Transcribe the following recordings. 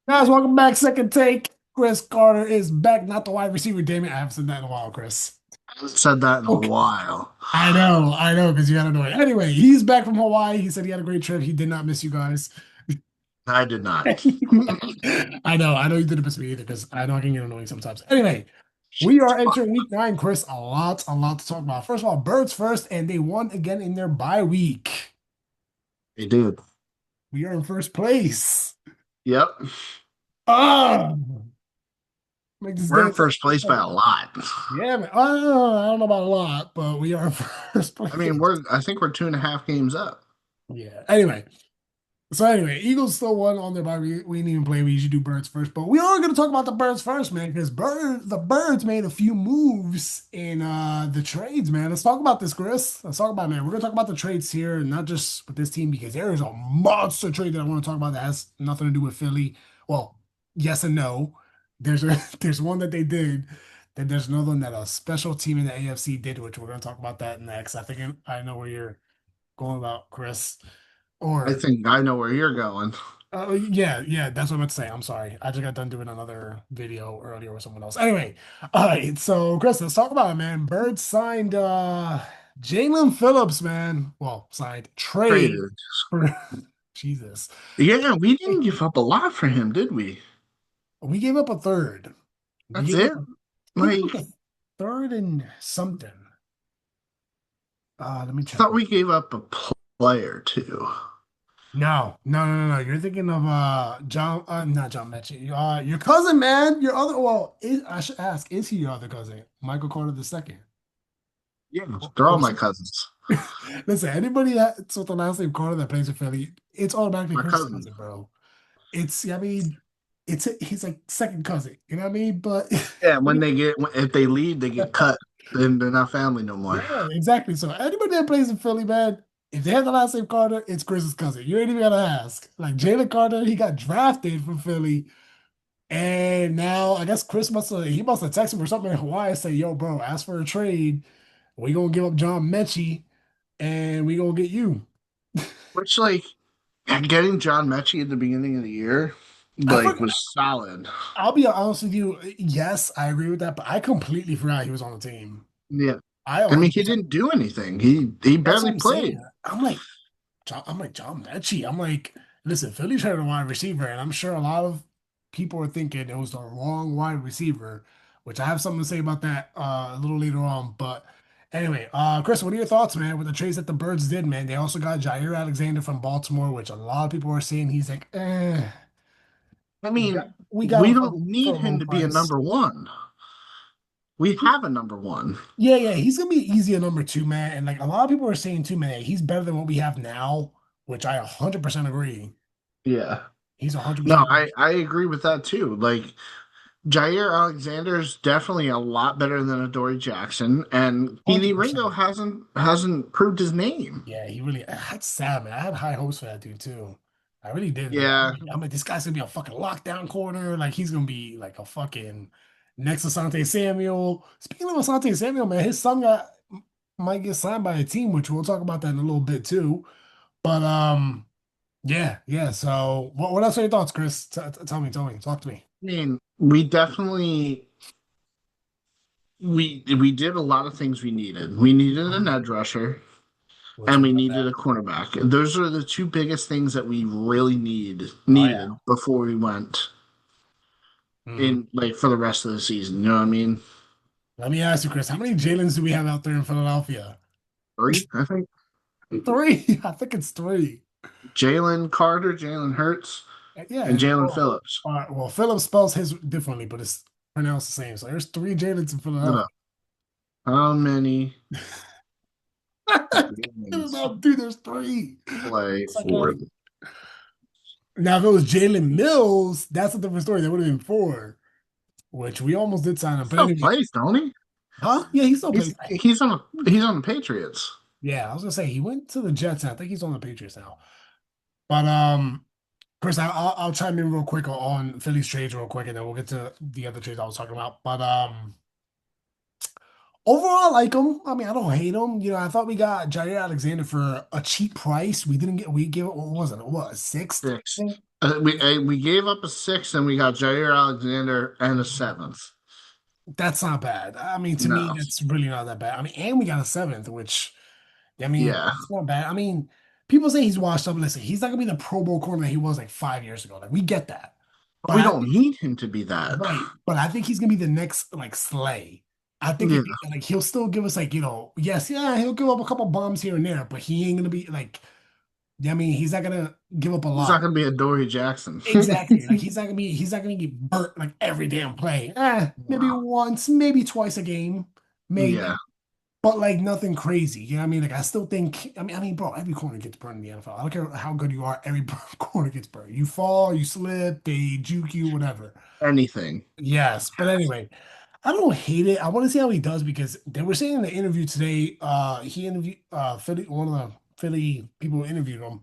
Guys, welcome back. Second take. Chris Carter is back, not the wide receiver. Damn it, I haven't said that in a while, Chris. I haven't said that in a Okay. while. I know, because you got annoyed. Anyway, he's back from Hawaii. He said he had a great trip. He did not miss you guys. I did not. I know you didn't miss me either, because I know I can get annoying sometimes. Anyway, we are entering week nine, Chris. A lot to talk about. First of all, Birds first, and they won again in their bye week. They did. We are in first place. Yep. Ah, make this We're game in so first place by a lot. yeah, man. I don't know about a lot, but we are in first I mean, place. I think we're 2.5 games up. Yeah. Anyway, Eagles still won on their bye. We didn't even play. We usually do Birds first, but we are going to talk about the Birds first, man, because the Birds made a few moves in the trades, man. Let's talk about this, Chris. Let's talk about it, man. We're going to talk about the trades here, not just with this team, because there is a monster trade that I want to talk about that has nothing to do with Philly. Well, yes and no. There's one that they did. Then there's another one that a special team in the AFC did, which we're going to talk about that next. I think I know where you're going about, Chris. I Or think I know where you're going. yeah, that's what I meant to say. I'm sorry. I just got done doing another video earlier with someone else. Anyway, all right. So, Chris, let's talk about it, man. Bird signed Jalen Phillips, man. Well, signed trade Traded. for Jesus. Yeah, we didn't give up a lot for him, did we? We gave up a third. We That's gave up it. I think it Like, was a third and something. Let me I check. thought we gave up a player too. No. You're thinking of John not John Mechie. Your cousin, man. Your other I should ask, is he your other cousin? Michael Carter the second. Yeah, Or, they're all or my cousins. listen, anybody that's with the last name Carter that plays for Philly, it's automatically My Chris's cousins. cousin, bro. I mean, he's like second cousin, you know what I mean? But Yeah, if they leave, they get cut. Then they're not family no more. yeah, exactly. So anybody that plays in Philly, man, if they have the last name Carter, it's Chris's cousin. You ain't even gotta ask. Like Jalen Carter, he got drafted from Philly. And now I guess Chris must have texted him or something in Hawaii and say, yo, bro, ask for a trade. We gonna give up John Mechie and we gonna get you. Which, like, getting John Mechie at the beginning of the year, I like, forgot, was solid. I'll be honest with you. Yes, I agree with that, but I completely forgot he was on the team. Yeah. I I mean, he 100%. didn't do anything. He That's what barely I'm saying. played. I'm like John Mechie. I'm like, listen, Philly traded a wide receiver, and I'm sure a lot of people are thinking it was the wrong wide receiver, which I have something to say about that a little later on. But anyway, Chris, what are your thoughts, man, with the trades that the Birds did, man? They also got Jair Alexander from Baltimore, which a lot of people are saying he's like, I mean, we got we him don't for need a him low to be a price. number one. We have a number one. Yeah, he's gonna be easier number two, man. And like a lot of people are saying too, man, he's better than what we have now, which I 100% agree. Yeah. He's No, 100%. I agree with that too. Like, Jair Alexander's definitely a lot better than Adoree Jackson, and Keely Ringo 100%. hasn't proved his name. Yeah, he really. That's sad, man. I had high hopes for that dude too. I really did, man. Yeah. I'm like, this guy's gonna be a fucking lockdown corner. Like he's gonna be like a fucking next Asante Samuel. Speaking of Asante Samuel, man, his son might get signed by a team, which we'll talk about that in a little bit too. But yeah. So what else are your thoughts, Chris? Tell me, talk to me. I mean, we definitely we did a lot of things we needed. We needed an edge rusher Which and we we got needed that. a cornerback. Those are the two biggest things that we really Oh yeah. needed before we went Mhm. in, like, for the rest of the season. You know what I mean? Let me ask you, Chris, how many Jalen's do we have out there in Philadelphia? Three, I think. Three. I think it's three. Jalen Carter, Jalen Hurts, and Yeah. Jalen Well, Phillips. all right. Well, Phillips spells his differently, but it's pronounced the same. So there's three Jalen's in Hold Philadelphia. up. How many No, Jalen's dude, there's three. play It's like for a, now, if it was Jalen Mills, that's a different story. That would have been four, which we almost did sign him. But still anyway, plays, don't he? huh? Yeah, he still plays. He's on the Patriots. Yeah, I was gonna say he went to the Jets. And I think he's on the Patriots now. But Chris, I'll chime in real quick on Philly's trades real quick, and then we'll get to the other trades I was talking about. But overall, I like him. I mean, I don't hate him. You know, I thought we got Jair Alexander for a cheap price. We didn't get, we gave it, what was it? What, a sixth? I Six. think? We gave up a sixth and we got Jair Alexander and a seventh. That's not bad. I mean, to me, No. that's really not that bad. I mean, and we got a seventh, which I mean, Yeah. it's not bad. I mean, people say he's washed up. Listen, he's not gonna be the Pro Bowl corner that he was like 5 years ago. Like we get that, but We I don't think need him to be that. right. But I think he's gonna be the next like Slay. I think Yeah. like he'll still give us like yes, yeah, he'll give up a couple bombs here and there, but he ain't gonna be like I mean, he's not gonna give up a He's not lot. gonna be a Dory Jackson. Exactly. Like he's not gonna get burnt like every damn play. Maybe No. once, maybe twice a game, Yeah. maybe. But like nothing crazy. You know what I mean? Like I still think I mean, bro, every corner gets burned in the NFL. I don't care how good you are, every corner gets burned. You fall, you slip, they juke you, whatever. Anything. Yes. But anyway, I don't hate it. I want to see how he does because they were saying in the interview today, he interviewed Philly, one of the Philly people who interviewed him.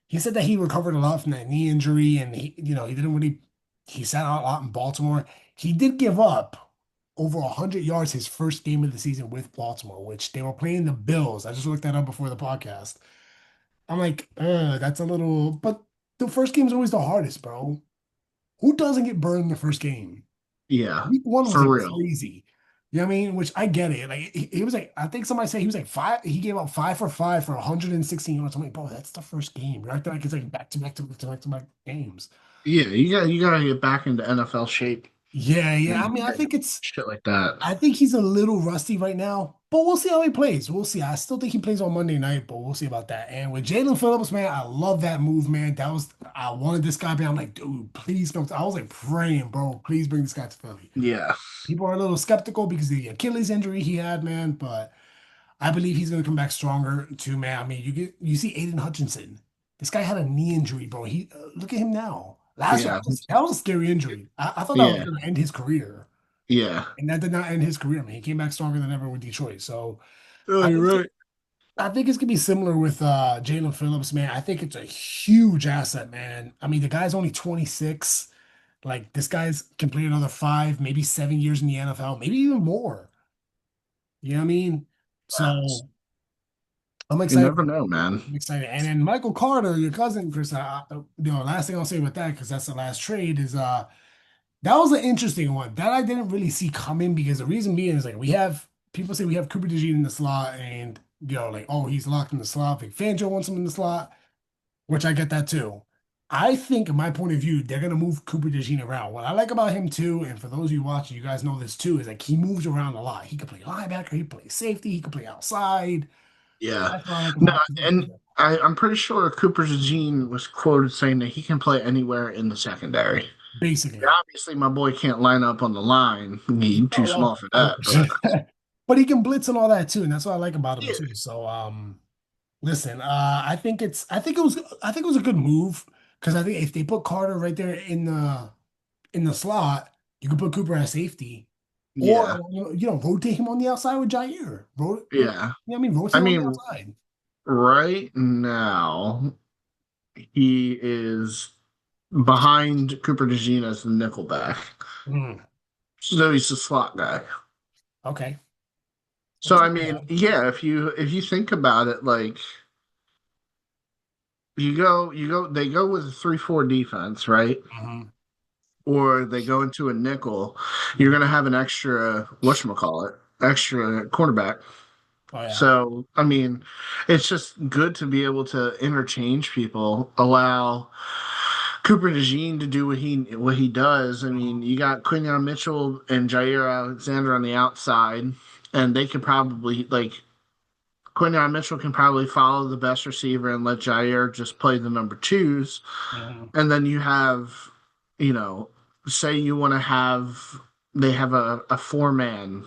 He said that he recovered a lot from that knee injury and he didn't really he sat out a lot in Baltimore. He did give up over 100 yards his first game of the season with Baltimore, which they were playing the Bills. I just looked that up before the podcast. I'm like, that's a little, but the first game's always the hardest, bro. Who doesn't get burned in the first game? Yeah. Week one was For like real. crazy. You know what I mean? Which I get it. Like he was like, I think somebody said he was like five. He gave up 5 for 5 for 116 yards. I'm like, bro, that's the first game. You're acting like it's like back to back to back to back to back games. Yeah, you gotta get back into NFL shape. Yeah, yeah. I mean, Yeah. Shit like that. I think he's a little rusty right now, but we'll see how he plays. We'll see. I still think he plays on Monday night, but we'll see about that. And with Jalen Phillips, man, I love that move, man. I wanted this guy, man. I'm like, dude, please come. I was like praying, bro, please bring this guy to Philly. Yeah. People are a little skeptical because of the Achilles injury he had, man, but I believe he's gonna come back stronger too, man. I mean, you see Aiden Hutchinson. This guy had a knee injury, bro. He look at him now. Last year, Yeah. that was a scary injury. I thought that was Yeah. gonna end his career, Yeah. and that did not end his career. Man, he came back stronger than ever with Detroit. So Oh, I you're think right. I think it's gonna be similar with Jalen Phillips, man. I think it's a huge asset, man. I mean, the guy's only 26. Like this guy's can play another 5, maybe 7 years in the NFL, maybe even more. You know what I mean? So I'm You excited. never know, man. I'm excited. And then Michael Carter, your cousin, Chris, last thing I'll say with that, because that's the last trade, is that was an interesting one. That I didn't really see coming because the reason being is like we have people say we have Cooper DeJean in the slot and like, oh, he's locked in the slot. Like Fangio wants him in the slot, which I get that too. I think, in my point of view, they're gonna move Cooper DeJean around. What I like about him too, and for those of you watching, you guys know this too, is like he moves around a lot. He could play linebacker, he plays safety, he could play outside. Yeah. That's what I like No, about and him. I'm pretty sure Cooper Jean was quoted saying that he can play anywhere in the secondary. Yeah, Basically. obviously, my boy can't line up on the line. He's too small Oh, for well, that. But but he can blitz and all that too, and that's what I like about him yeah, too. So, listen, I think it was a good move because I think if they put Carter right there in the slot, you could put Cooper at safety, or yeah, rotate him on the outside with Jair. yeah. I mean, rotate I him on the mean, outside. right now he is behind Cooper DeJean as the nickelback, Hmm, so he's the slot guy. okay, So that's I not mean, bad. yeah, if you think about it, like they go with a 3-4 defense, right? Hmm. Or they go into a nickel, you're Hmm. gonna have an extra whatchamacallit, extra cornerback. Oh yeah. So I mean, it's just good to be able to interchange people, allow Cooper DeJean to do what he does. I mean, Mhm. you got Quinion Mitchell and Jair Alexander on the outside, and they could probably like Quinion Mitchell can probably follow the best receiver and let Jair just play the number twos. Mhm. And then you have, you know, say you want to have, they have a four-man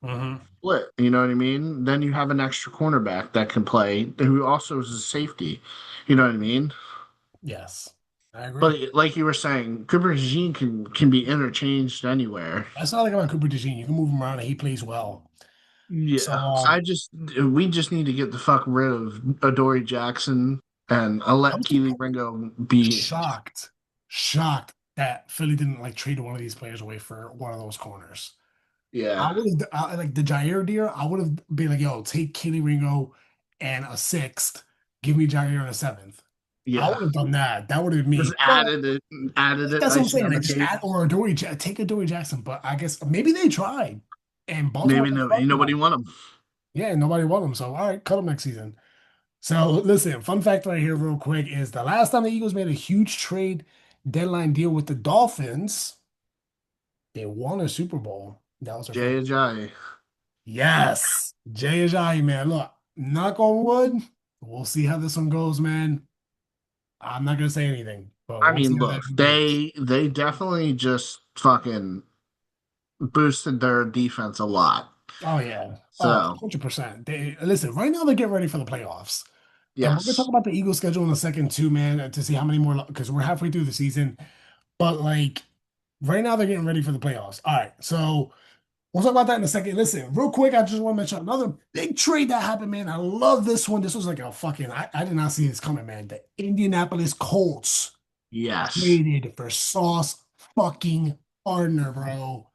Mhm. split, you know what I mean? Then you have an extra cornerback that can play, who also is a safety, you know what I mean? Yes, I agree. But like you were saying, Cooper Jean can be interchanged anywhere. That's not like about Cooper DeJean. You can move him around and he plays well. So Yeah, we just need to get the fuck rid of Adoree Jackson and I'll I let was Keely Ringo be. shocked, shocked that Philly didn't like trade one of these players away for one of those corners. I Yeah, would have like the Jair deal. I would have been like, yo, take Kenny Ringo and a sixth, give me Jair and a seventh. I Yeah, would have done that. That would have been just me. But added it, that's what I'm icing saying. on Like the just cake. add or take a Dory Jackson. But I guess maybe they tried, and Baltimore Maybe said, no, "Fuck ain't nobody no." want him. Yeah, nobody won them. So all right, cut them next season. So listen, fun fact right here, real quick, is the last time the Eagles made a huge trade deadline deal with the Dolphins, they won a Super Bowl. That was their first. Jay Ajayi. Yes, Jay Ajayi, man. Look, knock on wood. We'll see how this one goes, man. I'm not gonna say anything, but I we'll see mean, how that look, one goes. they definitely just fucking boosted their defense a lot. Oh yeah. Oh, So 100%. They listen, right now they're getting ready for the playoffs. And we're gonna talk yes, about the Eagles schedule in a second too, man, to see how many more because we're halfway through the season. But like right now they're getting ready for the playoffs. All right. So we'll talk about that in a second. Listen, real quick, I just want to mention another big trade that happened, man. I love this one. This was like a fucking I did not see this coming, man. The Indianapolis Colts yes, traded for Sauce fucking Gardner, bro.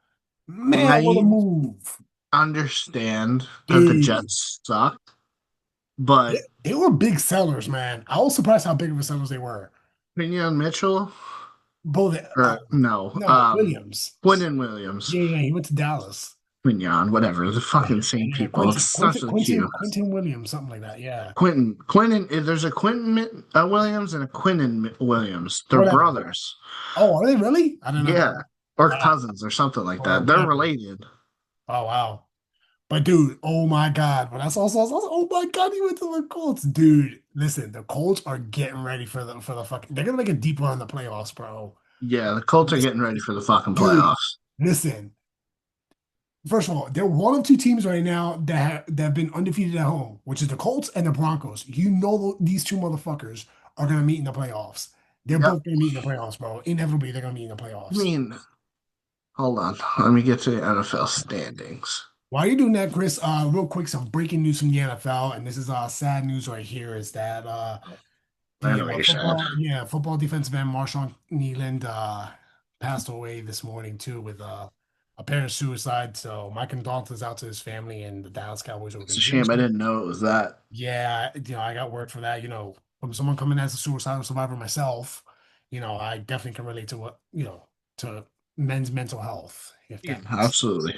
Man, what a I move. understand that the Dude. Jets suck, They, but they were big sellers, man. I was surprised how big of a sellers they were. Pinion Mitchell Both, or no, no, Williams. Quinton Williams, Yeah, yeah, he went to Dallas. Pinion, whatever, the Yeah, fucking same yeah, people. It's such a cute. Quentin Williams, something like that. Yeah, Quinton. There's a Quinton Williams and a Quinton Williams. They're whatever. brothers. Oh, are they really? I don't know. Yeah, or Wow, cousins or something like or that. They're whatever. related. Oh, wow. But dude, oh my God. When I saw Sauce, I was like, oh my God, he went to the Colts. Dude, listen, the Colts are getting ready for the fucking. They're gonna make a deep run in the playoffs, bro. Yeah, the Colts are Listen, getting ready for the fucking dude, playoffs. listen. First of all, they're one of two teams right now that have been undefeated at home, which is the Colts and the Broncos. You know these two motherfuckers are gonna meet in the playoffs. They're Yep. both gonna meet in the playoffs, bro. Inevitably, they're gonna meet in the I playoffs. mean, hold on. Let me get to the NFL standings. While you're doing that, Chris, real quick, some breaking news from the NFL, and this is sad news right here, is that I the know what you're saying. football defensive end Marshawn Kneeland passed away this morning too with apparent suicide. So my condolences out to his family and the Dallas Cowboys It's a shame I organization. didn't know it was that. Yeah, I got word for that. From someone coming as a suicidal survivor myself, I definitely can relate to to men's mental health, if Yeah, that makes sense. absolutely.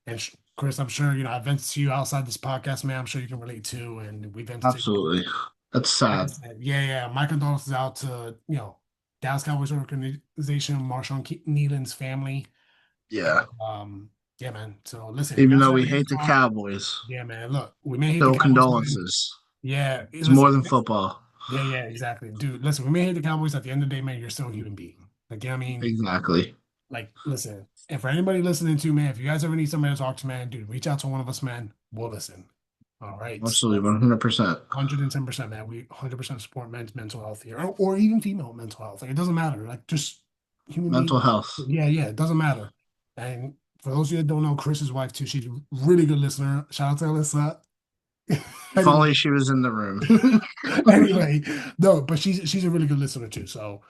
And Chris, I'm sure, I vented to you outside this podcast, man. I'm sure you can relate too. And we vented to Absolutely. That's like I sad. said, yeah, yeah. My condolences out to, Dallas Cowboys organization, Marshawn Nealon's family. And Yeah. yeah, man. So listen, if you Even guys though ever we hear the hate the talk, Cowboys, yeah, man. Look, we may hate the still Cowboys, man. condolences. Yeah, It's more than listen. football. Yeah, yeah, exactly. Dude, listen, we may hate the Cowboys at the end of the day, man, you're still a human being. Like, I mean, Exactly. listen, and for anybody listening to, man, if you guys ever need somebody to talk to, man, dude, reach out to one of us, man. We'll listen. All right. Absolutely. So 100%. 110%, man. We 100% support men's mental health here, or even female mental health. Like, it doesn't matter. Like, just human Mental beings. health. Yeah, yeah, it doesn't matter. And for those of you that don't know, Chris's wife, too, she's a really good listener. Shout out to Alyssa. If Anyway, only she was in the room. anyway, no, but she's a really good listener too. So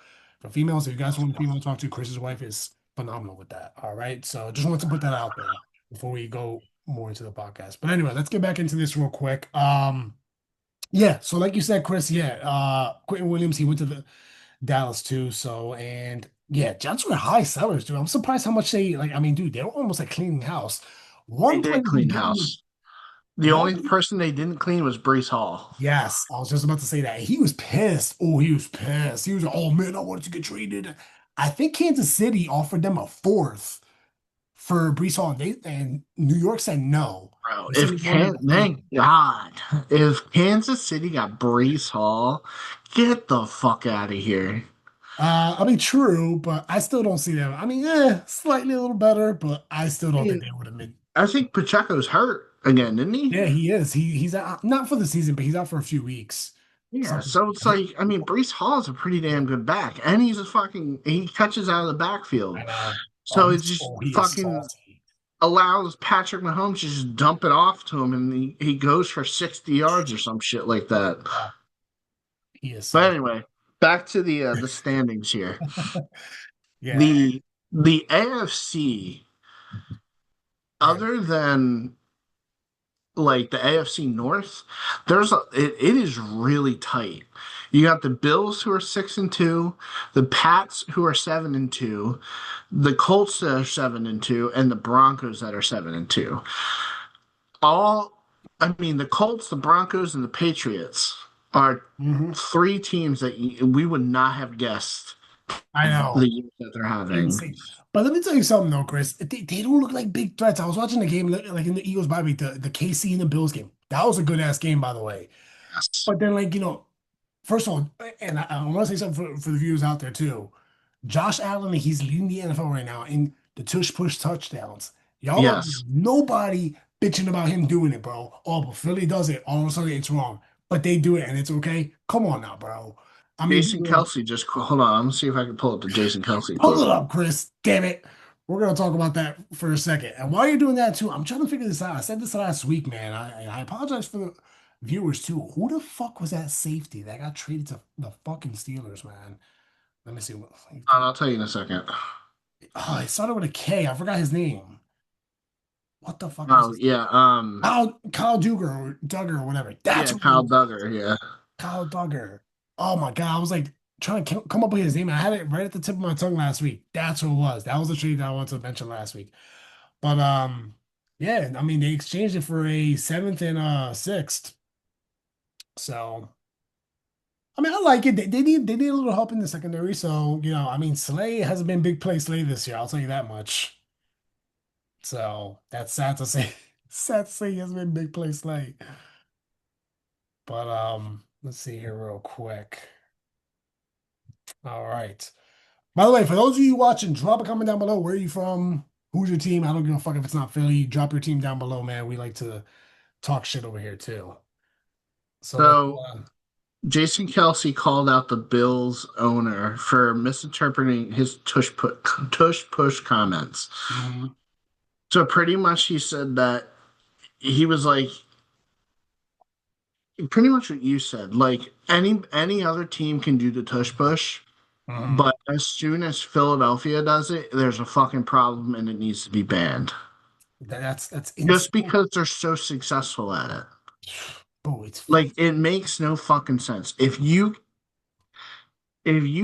for females, if you guys want a female to talk to, Chris's wife is phenomenal with that. All right. So just wanted to put that out there before we go more into the podcast. But anyway, let's get back into this real quick. Yeah, so like you said, Chris, yeah, Quentin Williams, he went to the Dallas too. So and yeah, Jets were high sellers, dude. I'm surprised how much they like. I mean, dude, they were almost like cleaning house. They One player did who clean gave me house. The one. only person they didn't clean was Brees Hall. Yes, I was just about to say that. He was pissed. Oh, he was pissed. He was like, oh man, I wanted to get traded. I think Kansas City offered them a fourth for Brees Hall, and New York said no. Bro, They said they wanted a third. thank God, if Kansas City got Brees Hall, get the fuck out of here. I mean, true, but I still don't see them. I mean, slightly a little better, but I still I don't think mean, they would have been. I think Pacheco's hurt again, didn't he? Yeah, he is. He's out, not for the season, but he's out for a few weeks. Yeah, Something. so it's like, I mean, Brees Hall is a pretty damn good back, and he catches out of the I backfield. know. So it just He is fucking salty. allows Patrick Mahomes to just dump it off to him, and he goes for 60 yards or some shit like that. Yeah, he is But salty. anyway, back to the standings here. Yeah. The AFC, Right. other than like the AFC North, it is really tight. You got the Bills who are 6-2, the Pats who are 7-2, the Colts that are 7-2, and the Broncos that are 7-2. I mean, the Colts, the Broncos, and the Patriots are Hmm. three teams that we would not have guessed I the know. years that they're having. Insane. But let me tell you something though, Chris. They don't look like big threats. I was watching the game like in the Eagles bye week, the KC and the Bills game. That was a good ass game, by the way. Yes. But then, like, first of all, and I want to say something for the viewers out there too. Josh Allen, he's leading the NFL right now in the tush push touchdowns. Y'all don't Yes. nobody bitching about him doing it, bro. Oh, but Philly does it. All of a sudden it's wrong. But they do it and it's okay. Come on now, bro. I mean, Jason Kelsey just hold on. I'm gonna see if I can pull up the Jason Kelsey pull quote. it up, Chris. Damn it. We're gonna talk about that for a second. And while you're doing that too, I'm trying to figure this out. I said this last week, man. I apologize for the viewers too. Who the fuck was that safety that got traded to the fucking Steelers, man? Let me see what safety. I'll tell you in a second. Oh, it started with a K. I forgot his name. What the fuck was Oh his name? yeah, Kyle Duggar or whatever. That's yeah, what it Kyle was. Duggar. Yeah. Kyle Duggar. Oh my God. I was like trying to come up with his name. I had it right at the tip of my tongue last week. That's what it was. That was the trade that I wanted to mention last week. But yeah, I mean they exchanged it for a seventh and sixth. So I mean I like it. They need a little help in the secondary. So, I mean Slay hasn't been big play Slay this year, I'll tell you that much. So that's sad to say. Sad to say he hasn't been big play Slay. But let's see here real quick. All right. By the way, for those of you watching, drop a comment down below. Where are you from? Who's your team? I don't give a fuck if it's not Philly. Drop your team down below, man. We like to talk shit over here too. So let's So Jason Kelsey called out the Bills owner for misinterpreting his tush push comments. mhm, So pretty much he said that he was like pretty much what you said. Like any other team can do the tush push, mhm. but as soon as Philadelphia does it, there's a fucking problem and it needs to be banned. That's Just insane. because they're so successful at it. Bro, it's Like it makes no fucking sense. If you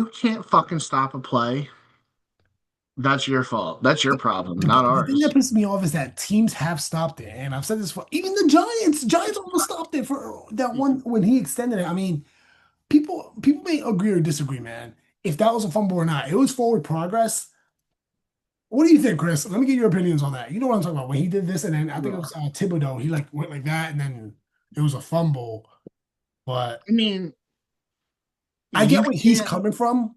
can't fucking stop a play, that's your fault. That's your problem, not the thing that ours. pisses me off is that teams have stopped it, and I've said this for even the Giants. Giants almost stopped it for that one when he extended it. I mean, people may agree or disagree, man. If that was a fumble or not, it was forward progress. What do you think, Chris? Let me get your opinions on that. You know what I'm talking about when he did this, and then I think it was Thibodeau. He like went like that, and then it was a fumble. But I mean, I get you where he's can't. coming from,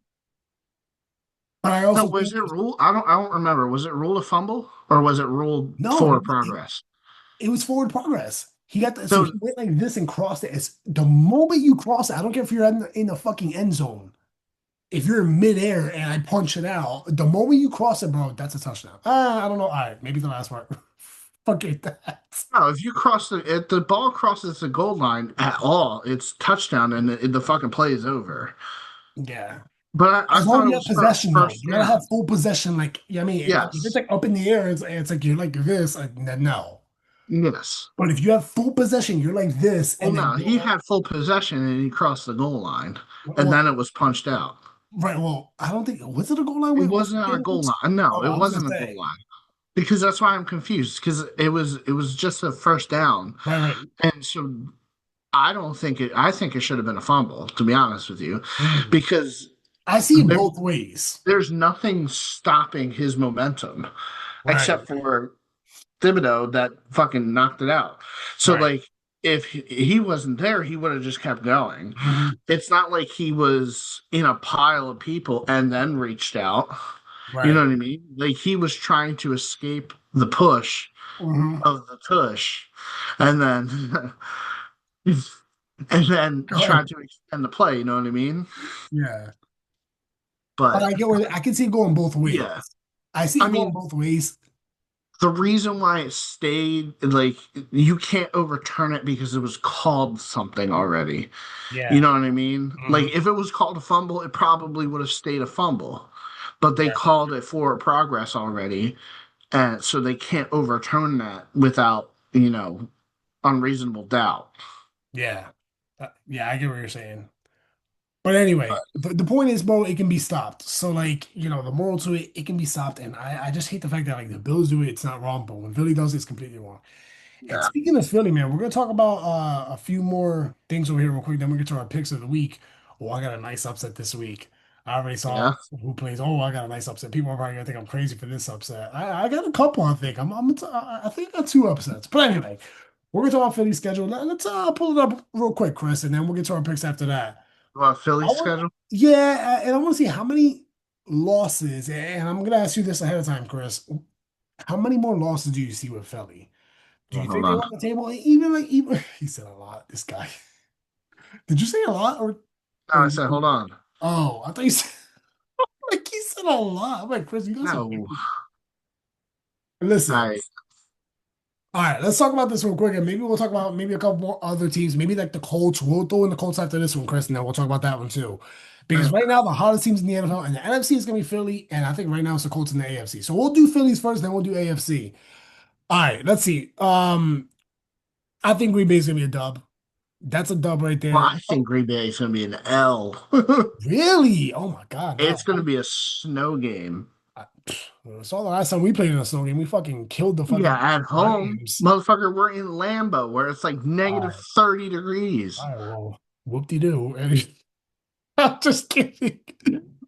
but I No, also was think it ruled? I don't remember. Was it ruled a fumble or was it ruled no, forward progress? it was forward progress. He got the, so he So went like this and crossed it. It's the moment you cross it. I don't care if you're in the fucking end zone. If you're in midair and I punch it out, the moment you cross it, bro, that's a touchdown. I don't know. All right, maybe the last part. Forget that. no, if the ball crosses the goal line at all, it's touchdown and the fucking play is over. Yeah. But I As long thought as it you have was for possession, though, first you gotta have down. full possession. Like, I mean, if it's Yes, like up in the air, it's like you're like this, then no. yes. But if you have full possession, you're like this, Well, and then no, he had full possession and he crossed the goal line, and well, then it was punched out. right. Well, I don't think was it a goal line It with wasn't on a goal Fields? line. No, Oh, it I was gonna wasn't a goal say, line because that's why I'm confused because it was just a first down, right, right. and so I don't think it. I think it should have been a fumble, to be honest with you, Mm. because I see it there, both ways. there's nothing stopping his momentum Right, except for Thibodeau that fucking knocked it out. So right, like if he wasn't there, he would have just kept going. hmm It's not like he was in a pile of people and then reached out. You know right. what I mean? Like he was trying to escape the push hmm of the tush and then and then Go tried ahead. to extend the play, you know what I mean? Yeah, but But I get where I can see it going both ways. yeah. I see I it going mean, both ways. the reason why it stayed like you can't overturn it because it was called something already. You Yeah. know what I mean? Like hmm if it was called a fumble, it probably would have stayed a fumble. But they Yeah. called it for progress already, and so they can't overturn that without, unreasonable doubt. Yeah. Yeah, I get what you're saying. But anyway, But the point is, bro, it can be stopped. So, like, the moral to it, it can be stopped. And I just hate the fact that, like, the Bills do it, it's not wrong. But when Philly does it, it's completely wrong. And yeah, speaking of Philly, man, we're going to talk about a few more things over here real quick. Then we get to our picks of the week. Oh, I got a nice upset this week. I already saw yeah. who plays. Oh, I got a nice upset. People are probably going to think I'm crazy for this upset. I got a couple, I think. I think I got two upsets. But anyway, we're going to talk about Philly's schedule. Let's pull it up real quick, Chris, and then we'll get to our picks after that. Well, I Philly's want, schedule. yeah, and I want to see how many losses, and I'm gonna ask you this ahead of time, Chris. How many more losses do you see with Philly? Do Well, you hold think they're on. on the table? Even he said a lot. This guy. Did you say a lot No, or I said hold on. oh, I thought you said like he said a lot. I'm like, Chris, you got some. No. Listen. I All right, let's talk about this real quick, and maybe we'll talk about maybe a couple more other teams, maybe like the Colts. We'll throw in the Colts after this one, Chris, and then we'll talk about that one too. Because right now the hottest teams in the NFL and the NFC is gonna be Philly, and I think right now it's the Colts in the AFC. So we'll do Phillies first, then we'll do AFC. All right, let's see. I think Green Bay is gonna be a dub. That's a dub right well, there. I think Green Bay is going to be an L. Really? Oh my God, It's no. going to be a snow game. I saw the last time we played in a snow game. We fucking killed the Yeah, fucking at home, Rams. motherfucker, we're in Lambeau where it's like All negative right, 30 degrees. all right, well, whoop-de-doo. I'm just kidding.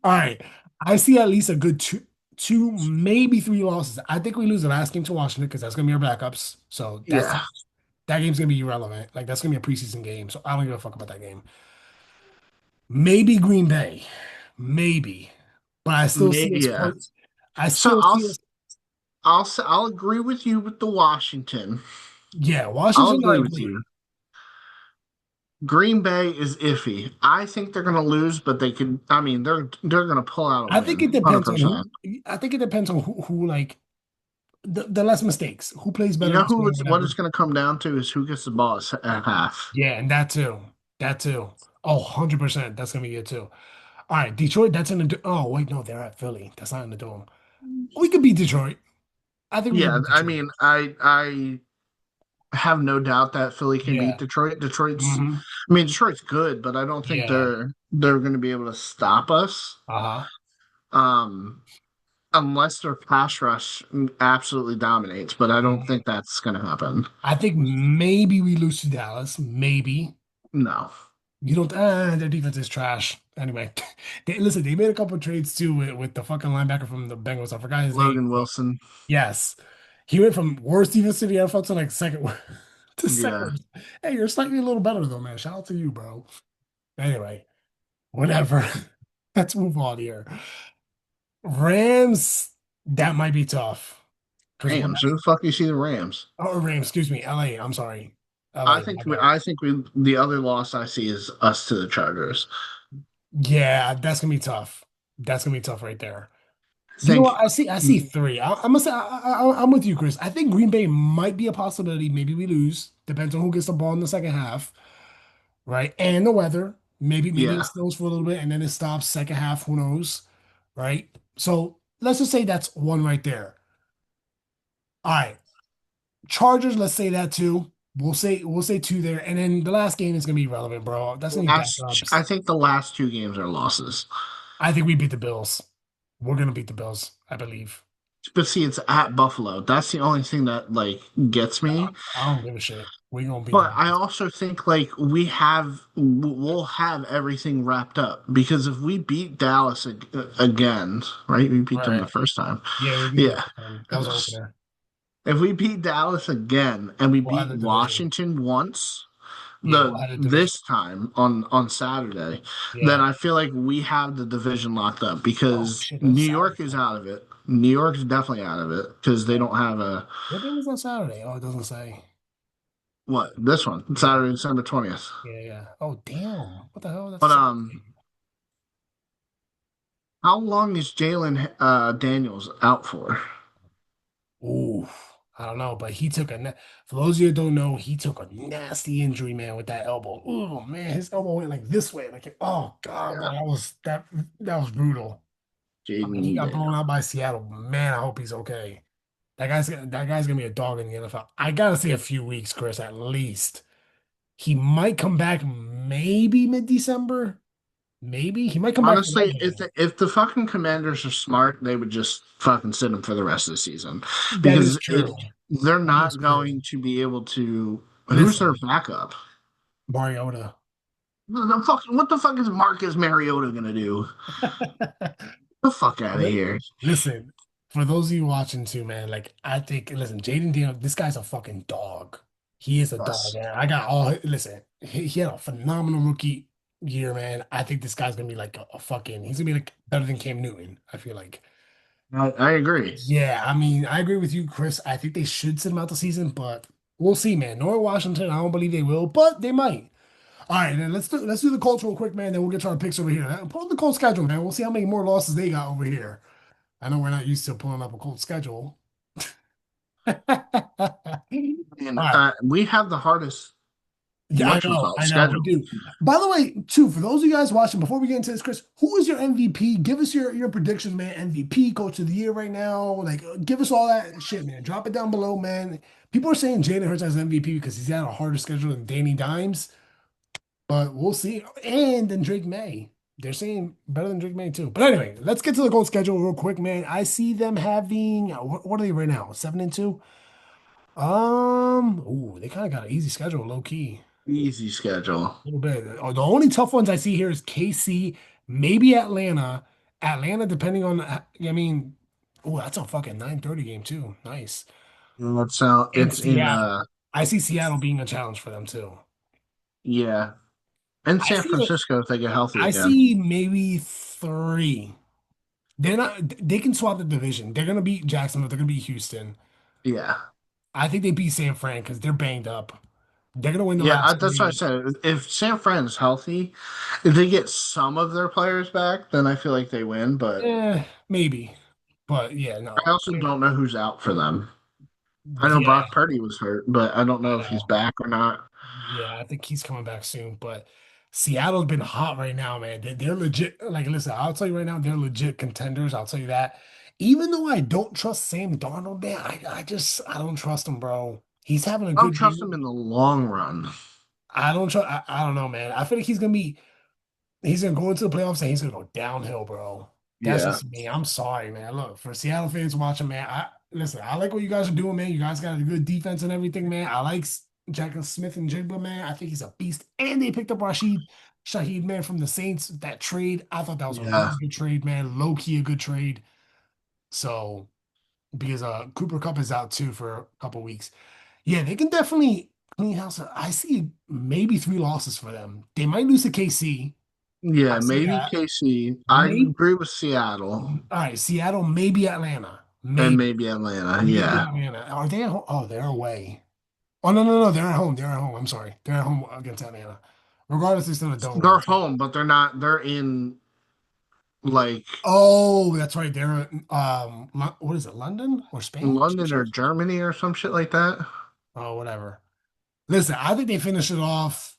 All right. I see at least a good two, maybe three losses. I think we lose the last game to Washington because that's gonna be our backups. So Yeah, that game's gonna be irrelevant. Like that's gonna be a preseason game. So I don't give a fuck about that game. Maybe Green Bay. Maybe. But I still see us yeah. play. I So still see us. I'll agree with you with the Washington. Yeah, I'll Washington agree like with you. wait. Green Bay is iffy. I think they're going to lose, but they could. I mean, they're going to pull out a I think win, it depends on 100%. who. I think it depends on who like the less mistakes. Who plays You better know this who game, it's what whatever. it's going to come down to is who gets the ball at half. Yeah, and that too. That too. Oh, 100%. That's gonna be it too. All right, Detroit, that's in the oh wait, no, they're at Philly. That's not in the dome. We could beat Detroit. I think we can Yeah, beat I Detroit. mean, I have no doubt that Philly can beat Yeah. Detroit. Hmm. Detroit's good, but I don't think Yeah. they're going to be able to stop us. Uh-huh. Um, unless their pass rush absolutely dominates, but I don't Mhm. think that's going to happen. I think maybe we lose to Dallas. Maybe. No. You don't their defense is trash. Anyway. Listen, they made a couple trades too with the fucking linebacker from the Bengals. I forgot his name. Logan Wilson. Yes. He went from worst defense in the NFL to like second to second Yeah. worst. Hey, you're slightly a little better though, man. Shout out to you, bro. Anyway, whatever. Let's move on here. Rams, that might be tough. Because Rams. Who the fuck you see the Rams? Rams, excuse me, LA. I'm sorry. I LA, my think we bad. I think we the other loss I see is us to the Chargers. Yeah, that's gonna be tough. That's gonna be tough right there. I You know think what? I see three. I'm gonna say I'm with you, Chris. I think Green Bay might be a possibility. Maybe we lose. Depends on who gets the ball in the second half, right? And the weather. Maybe it yeah. snows for a little bit and then it stops second half. Who knows, right? So let's just say that's one right there. All right, Chargers. Let's say that too. We'll say two there, and then the last game is gonna be relevant, bro. That's gonna be backups. I think the last two games are losses. I think we beat the Bills. We're gonna beat the Bills, I believe. But see, it's at Buffalo. That's the only thing that like gets me. I don't give a shit. We're gonna beat the But I Bills. also think like we'll have everything wrapped up because if we beat Dallas again, right? We beat them the Right. first time. Yeah, we beat them. Yeah. That was our opener. If we beat Dallas again and we We'll have beat the division. Washington once, Yeah, we'll have the division. this time on Saturday, then Yeah. I feel like we have the division locked up Oh because shit, that's New Saturday. York is out of it. New York's definitely out of it because they don't have a What day was that Saturday? Oh, it doesn't say. what this one Yeah, Saturday, December 20th. yeah, yeah. Oh damn. What the hell? That's a But Saturday. how long is Jalen Daniels out for? Ooh, I don't know, but he took for those of you who don't know, he took a nasty injury, man, with that elbow. Oh man, his elbow went like this way. Like, oh God, bro, Yeah, that was brutal. I mean, he Jaden got blown Daniels. out by Seattle. Man, I hope he's okay. That guy's gonna be a dog in the NFL. I gotta say a few weeks, Chris, at least. He might come back maybe mid-December. Maybe he might come back for Honestly, another game. if the fucking Commanders are smart, they would just fucking sit him for the rest of the season That is because true. they're That is not true. going to be able to. Who's their Listen, backup? Mariota. What the fuck is Marcus Mariota gonna do? The fuck out of Li- here! Listen, for those of you watching too, man, like I think, listen, Jaden Daniel, this guy's a fucking dog. He is a dog, Yes. man. I got all, listen, he had a phenomenal rookie year, man. I think this guy's gonna be like a fucking, he's gonna be like better than Cam Newton, I feel like. I agree. Yeah, I mean, I agree with you, Chris. I think they should sit him out the season, but we'll see, man. Nor Washington, I don't believe they will, but they might. All right, then let's do the Colts real quick, man. Then we'll get to our picks over here. Pull up the Colts schedule, man. We'll see how many more losses they got over here. I know we're not used to pulling up a Colts schedule. All And right. we have the hardest Yeah, whatchamacallit I know, we schedule. do. By the way, too, for those of you guys watching, before we get into this, Chris, who is your MVP? Give us your predictions, man. MVP, Coach of the Year right now. Like, give us all that shit, man. Drop it down below, man. People are saying Jalen Hurts has MVP because he's had a harder schedule than Danny Dimes, but we'll see. And then Drake May. They're saying better than Drake May, too. But anyway, let's get to the Colts schedule real quick, man. I see them having, what are they right now? 7-2? Ooh, they kind of got an easy schedule, low key. Easy schedule. A little bit. Oh, the only tough ones I see here is KC, maybe Atlanta. Atlanta, depending on, I mean, oh, that's a fucking 9:30 game too. Nice. And It's in Seattle. I see Seattle being a challenge for them too. yeah. And I San see it. Francisco if they get healthy I again. see maybe three. They're not. They can swap the division. They're gonna beat Jacksonville. They're gonna beat Houston. Yeah. I think they beat San Fran because they're banged up. They're gonna win the Yeah, last that's what I three. said. If San Fran's healthy, if they get some of their players back, then I feel like they win. But Maybe. But yeah, I no. also don't know who's out for them. I know Yeah, Brock Purdy was hurt, but I don't I know if he's know. back or not. Yeah, I think he's coming back soon. But Seattle's been hot right now, man. They're legit. Like, listen, I'll tell you right now, they're legit contenders. I'll tell you that. Even though I don't trust Sam Darnold, man, I don't trust him, bro. He's having a I don't good year. trust him in the long run. I don't trust. I don't know, man. I feel like he's gonna go into the playoffs and he's gonna go downhill, bro. That's Yeah. just me. I'm sorry, man. Look, for Seattle fans watching, man, listen, I like what you guys are doing, man. You guys got a good defense and everything, man. I like Jackson Smith and Jigba, man. I think he's a beast. And they picked up Rashid Shaheed, man, from the Saints. That trade, I thought that was a Yeah. really good trade, man. Low key a good trade. So because Cooper Cup is out too for a couple weeks. Yeah, they can definitely clean house. I see maybe three losses for them. They might lose to KC. Yeah, I see maybe that. KC. I Maybe agree with Seattle all right, Seattle, maybe Atlanta. and Maybe. maybe Atlanta. Maybe Yeah. Atlanta. Are they at home? Oh, they're away. Oh no, they're at home. They're at home. I'm sorry. They're at home against Atlanta. Regardless, they're still in a dome. They're home, but they're not. They're in like Oh, that's right. They're what is it, London or Spain? Some London or shit? Germany or some shit like that. Oh, whatever. Listen, I think they finish it off.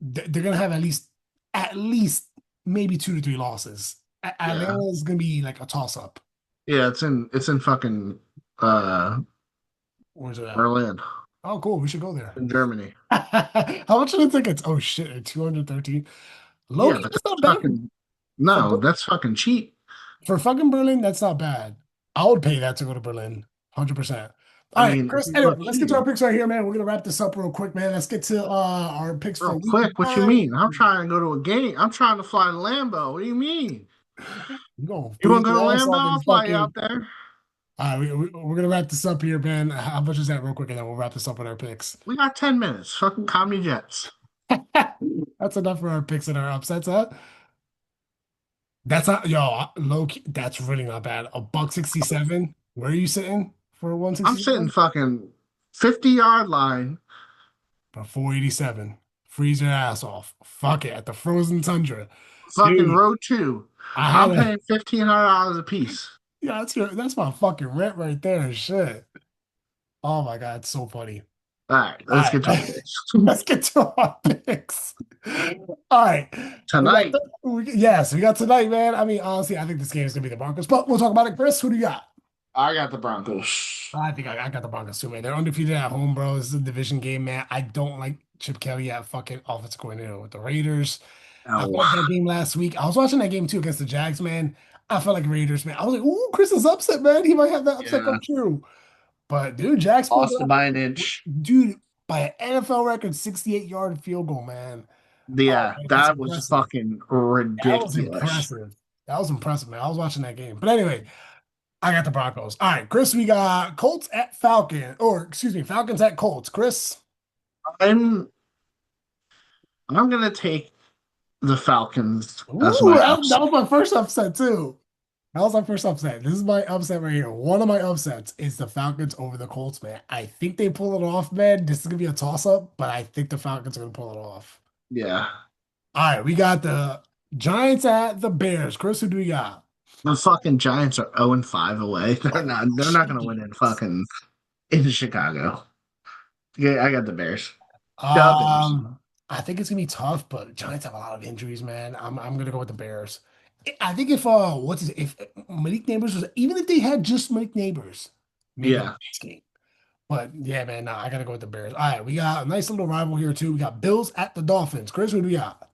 They're gonna have at least maybe 2 to 3 losses. Yeah. Atlanta is gonna be like a toss up. Yeah, it's in fucking uh Where's it at? Berlin Oh, cool. We should go there. in Germany. How much are the tickets? Oh shit, 213. Yeah, Loki, but that's that's not bad fucking for no, that's fucking cheap. for fucking Berlin. That's not bad. I would pay that to go to Berlin, 100%. I All right, mean, Chris. Anyway, look let's get to our here, picks right here, man. We're gonna wrap this up real quick, man. Let's get to our picks for real week quick. What you one. mean? I'm trying to go to a game. I'm trying to fly to Lambeau. What do you mean? We're gonna You want freeze to go your to ass Lambeau? off I'll and fly you out fucking. there. All right, we're gonna wrap this up here, man. How much is that, real quick, and then we'll wrap this up with our picks. We got 10 minutes. Fucking Comedy Jets. That's enough for our picks and our upsets, huh? That's not yo, low key, that's really not bad. A buck 67. Where are you sitting for I'm sitting 167? fucking 50-yard line. For 487. Freeze your ass off. Fuck it. At the frozen tundra. Fucking Dude, row two. I had I'm a paying $1,500 a piece. yeah, that's my fucking rent right there. Shit. Oh my God, it's so funny. All right, All let's get to our right, picks. let's get to our picks. All right. Tonight, Yes, we got tonight, man. I mean, honestly, I think this game is gonna be the Broncos, but we'll talk about it. Chris, who do you got? I got the Broncos. I think I got the Broncos too, man. They're undefeated at home, bro. This is a division game, man. I don't like Chip Kelly at fucking offensive coordinator with the Raiders. I felt like Oh, that game last week. I was watching that game too against the Jags, man. I felt like Raiders, man. I was like, ooh, Chris is upset, man. He might have that upset yeah. come true. But dude, Jags pulled it Lost it by an off. inch. Dude, by an NFL record 68-yard field goal, man. Oh, Yeah, man, that's that was impressive. fucking That was ridiculous. impressive. That was impressive, man. I was watching that game. But anyway, I got the Broncos. All right, Chris, we got Colts at Falcon, or excuse me, Falcons at Colts. Chris. I'm I'm gonna take the Falcons as Ooh, my that upset. was my first upset too. That was my first upset. This is my upset right here. One of my upsets is the Falcons over the Colts, man. I think they pull it off, man. This is gonna be a toss-up, but I think the Falcons are gonna pull it off. Yeah. All right, we got the Giants at the Bears. Chris, who do we got? The fucking Giants are 0-5 away. They're not gonna win in Jeez. fucking in Chicago. Yeah, I got the Bears. The Bears. Um, I think it's gonna be tough, but Giants have a lot of injuries, man. I'm gonna go with the Bears. I think if what's his if Malik Neighbors was even if they had just Malik Neighbors, maybe a Yeah. nice game. But yeah, man, nah, I gotta go with the Bears. All right, we got a nice little rival here too. We got Bills at the Dolphins. Chris, who do we got?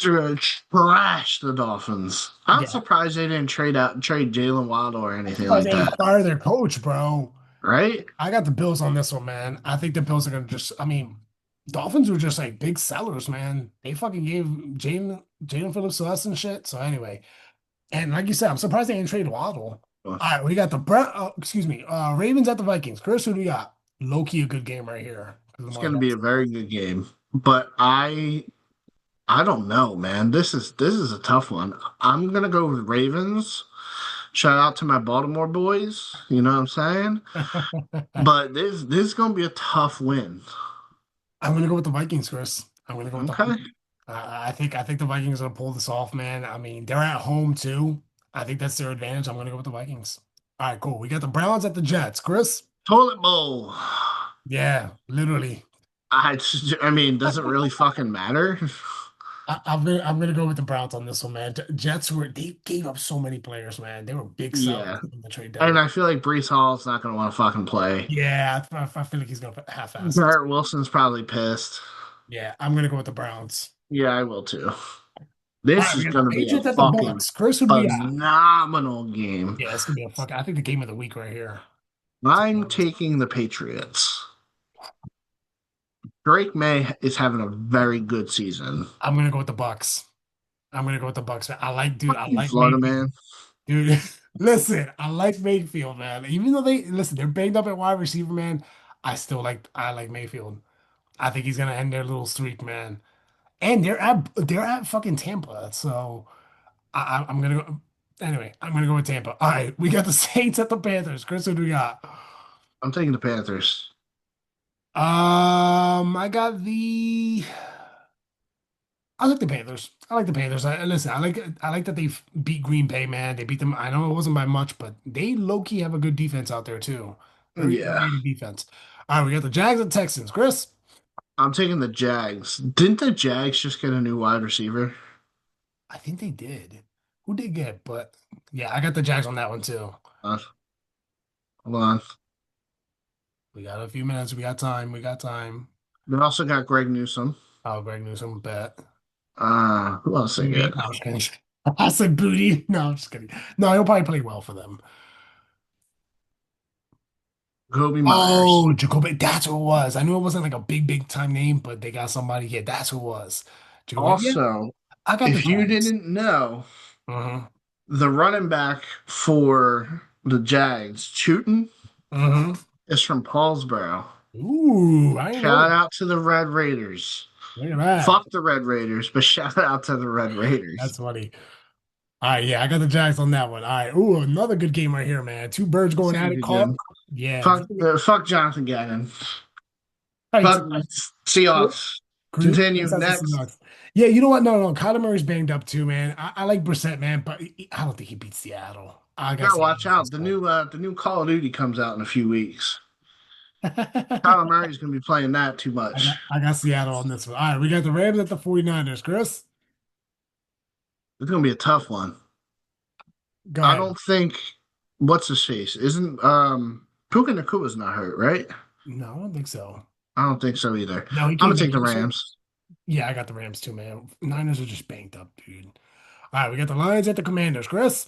They're gonna trash the Dolphins. I'm Yeah, surprised they didn't trade Jalen Waddle or I'm anything surprised like they didn't that. fire their coach, bro. Right? I got the Bills on this one, man. I think the Bills are gonna just. I mean, Dolphins were just like big sellers, man. They fucking gave Jalen Phillips to us and shit. So anyway, and like you said, I'm surprised they didn't trade Waddle. All right, we got the excuse me, Ravens at the Vikings. Chris, who do we got? Low key a good game right here. It's gonna be a very good game. But I don't know, man. This is a tough one. I'm gonna go with Ravens. Shout out to my Baltimore boys. You know what I'm saying? But this is gonna be a tough win. I'm gonna go with the Vikings, Chris. I'm gonna go with the Okay. Vikings. I think the Vikings are gonna pull this off, man. I mean, they're at home too. I think that's their advantage. I'm gonna go with the Vikings. All right, cool. We got the Browns at the Jets, Chris. Toilet bowl. Yeah, literally. I I mean, does it really fucking matter? I'm gonna go with the Browns on this one, man. Jets they gave up so many players, man. They were big sellers Yeah. in the trade And deadline. I feel like Brees Hall's not gonna want to fucking play. Yeah, I feel like he's gonna half-ass it. Garrett Wilson's probably pissed. Yeah, I'm gonna go with the Browns. Yeah, I will too. All This right, we is got the gonna be a Patriots at the fucking Bucks. Chris, who do we got? phenomenal game. Yeah, it's gonna be a fuck. I think the game of the week right here. To be I'm honest. taking the Patriots. Drake May is having a very good season. I'm gonna go with the Bucks. I'm gonna go with the Bucks, man. Dude, Fuck I you, like Florida Mayfield. man. Dude, listen, I like Mayfield, man. Even though they're banged up at wide receiver, man. I like Mayfield. I think he's gonna end their little streak, man. And they're at fucking Tampa, so I'm gonna go. Anyway, I'm gonna go with Tampa. All right, we got the Saints at the Panthers. Chris, who do we got? I'm taking the Panthers. I got the. I like the Panthers. I like the Panthers. Listen, I like that they beat Green Bay, man. They beat them. I know it wasn't by much, but they low key have a good defense out there too. Very Yeah, underrated defense. All right, we got the Jags and Texans. Chris, I'm taking the Jags. Didn't the Jags just get a new wide receiver? I think they did. Who did get? But yeah, I got the Jags on that one too. Uh, Hold on. We got a few minutes. We got time. We got time. They also got Greg Newsom. Oh, Greg Newsom, bet. Who else they Booty. get? No, I'm just kidding. I said booty. No, I'm just kidding. No, he'll probably play well for them. Kobe Myers. Oh, Jacoby, that's who it was. I knew it wasn't like a big time name, but they got somebody. Yeah, that's who it was. Jacoby, yeah, Also, I got the if you Jags. didn't know, Mm-hmm. the running back for the Jags, Chutin, Mm-hmm. is from Paulsboro. Ooh, I ain't know Shout that. out to the Red Raiders. Look at that. Fuck the Red Raiders, but shout out to the Red That's Raiders. funny. All right, yeah, I got the Jags on that one. All right. Ooh, another good game right here, man. Two birds It's going gonna at it. be good. Call. Yeah. Fuck Jonathan Gannon. All right, Fuck Seahawks. Continue Chris has the next. Seahawks. Yeah, you know what? No. Kyler Murray's banged up too, man. I like Brissett, man, but I don't think he beats Seattle. I got Gotta watch Seattle in out. this The one. new Call of Duty comes out in a few weeks. Kyler Murray's gonna be playing that too I much. got I got Seattle on this one. All right, we got the Rams at the 49ers. Chris, It's gonna be a tough one. go I ahead. don't think what's his face isn't Puka Nakua's not hurt, right? No, I don't think so. I don't think so either. No, he I'm came gonna back take the yesterday. Rams. Yeah, I got the Rams too, man. Niners are just banked up, dude. All right, we got the Lions at the Commanders. Chris?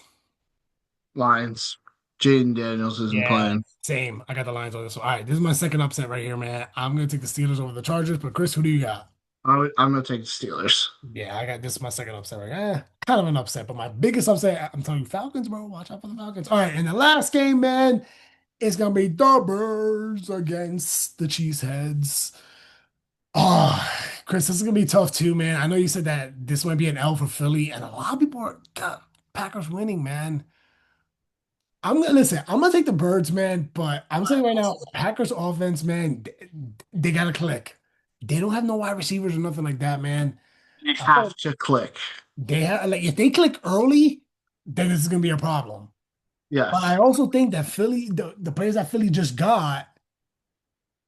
Lions. Jaden Daniels isn't Yeah, playing. same. I got the Lions on this one. All right, this is my second upset right here, man. I'm gonna take the Steelers over the Chargers, but Chris, who do you got? I'm going to take the Steelers. Yeah, I got this is my second upset right here. Kind of an upset, but my biggest upset, I'm telling you, Falcons, bro. Watch out for the Falcons. All right, and the last game, man, it's gonna be the Birds against the Cheeseheads. Oh, Chris, this is gonna be tough too, man. I know you said that this might be an L for Philly, and a lot of people are got Packers winning, man. I'm gonna listen. I'm gonna take the Birds, man. But I'm saying right now, Packers offense, man, they gotta click. They don't have no wide receivers or nothing like that, man. You I have thought to click. they have like if they click early, then this is gonna be a problem. But I Yes. also think that Philly, the players that Philly just got,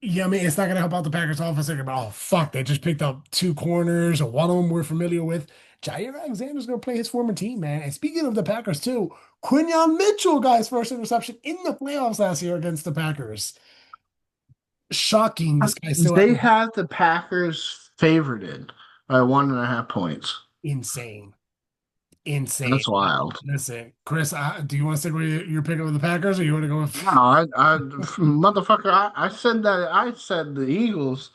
yeah, I mean, it's not gonna help out the Packers offense. They're gonna be, oh fuck, they just picked up two corners, or one of them we're familiar with. Jair Alexander's gonna play his former team, man. And speaking of the Packers too, Quinyon Mitchell got his first interception in the playoffs last year against the Packers. Shocking, this guy still They have the Packers favorited by 1.5 points. insane, insane. That's wild. Listen, Chris, do you want to stick with your pick with the Packers, or you want to go No, with? motherfucker, I said that. I said the Eagles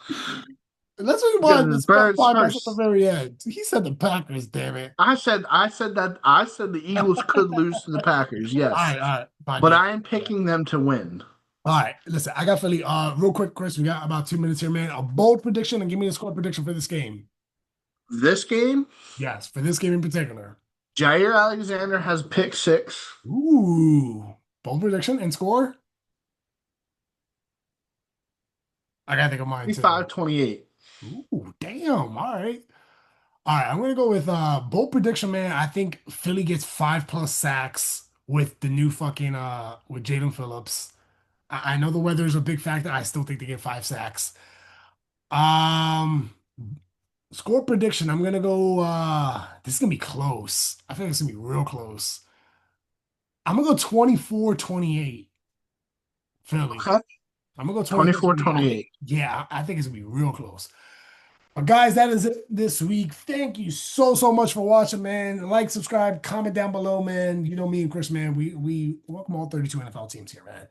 Let's talk because about the this Birds podcast at the first. very end. He said the Packers, damn it. I said the Eagles could lose to the Packers, yes, All right, fine, but yeah. I am picking them to win. All right, listen, I got Philly. Real quick, Chris, we got about 2 minutes here, man. A bold prediction and give me a score prediction for this game. This game, Yes, for this game in particular. Jair Alexander has pick six, Ooh, bold prediction and score. I gotta think of mine too. 25-28. Ooh, damn. All right, I'm gonna go with bold prediction, man. I think Philly gets 5+ sacks with the new fucking with Jalen Phillips. I know the weather is a big factor. I still think they get 5 sacks. Um, Score prediction. I'm gonna go this is gonna be close. I think it's gonna be real close. I'm gonna go 24-28 Philly. Okay. I'm gonna go 24-28. I think 24-28. yeah, I think it's gonna be real close. But guys, that is it this week. Thank you so much for watching, man. Like, subscribe, comment down below, man. You know me and Chris, man. We welcome all 32 NFL teams here, man.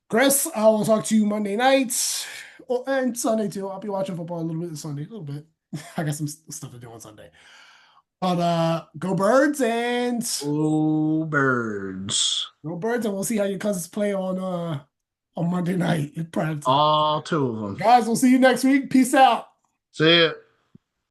Chris, I will talk to you Monday nights and Sunday too. I'll be watching football a little bit this Sunday, a little bit. I got some stuff to do on Sunday. But go Birds and Oh, Birds. go Birds, and we'll see how your cousins play on Monday night in prime time. All two of them. Guys, we'll see you next week. Peace out. See ya.